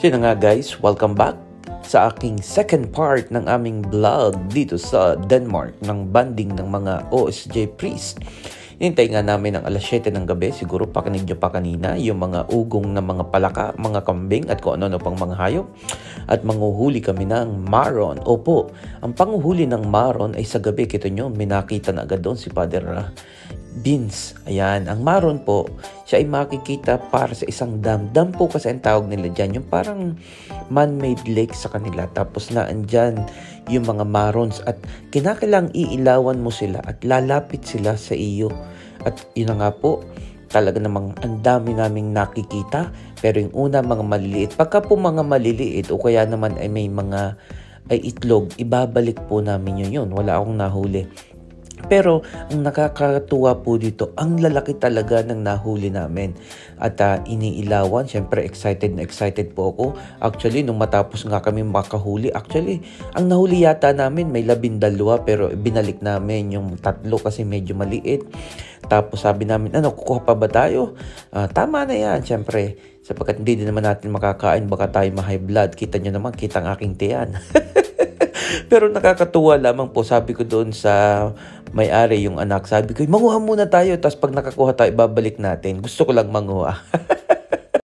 So yun na nga guys, welcome back sa aking second part ng aming vlog dito sa Denmark ng banding ng mga OSJ priest. Hintay nga namin ng alas 7 ng gabi, siguro pakinig nyo pa kanina, yung mga ugong na mga palaka, mga kambing at kung ano-ano pang mga hayop. At manguhuli kami ng maron. Opo, ang panguhuli ng maron ay sa gabi, kita nyo, may nakita na agad doon si Father Beans. Ayan, ang maron po, siya ay makikita para sa isang dam. Dam po kasi ang tawag nila dyan, yung parang man-made lake sa kanila. Tapos na andyan yung mga marons at kinakailang iilawan mo sila at lalapit sila sa iyo. At yun na nga po, talaga namang ang dami naming nakikita. Pero yung una, mga maliliit. Pagka po mga maliliit o kaya naman ay may mga itlog, ibabalik po namin yun. Wala akong nahuli. Pero ang nakakatuwa po dito, ang lalaki talaga ng nahuli namin. At iniilawan, syempre excited na excited po ako. Actually, nung matapos nga kami makahuli, actually, ang nahuli yata namin may 12 pero binalik namin yung 3 kasi medyo maliit. Tapos sabi namin, kukuha pa ba tayo? Tama na yan, syempre. Sapagkat hindi din naman natin makakain, baka tayo ma-high blood. Kita nyo naman, kitang aking tiyan. Pero nakakatuwa lamang po, sabi ko doon sa may-ari, yung anak, sabi ko, manguha muna tayo, tapos pag nakakuha tayo, babalik natin. Gusto ko lang manguha.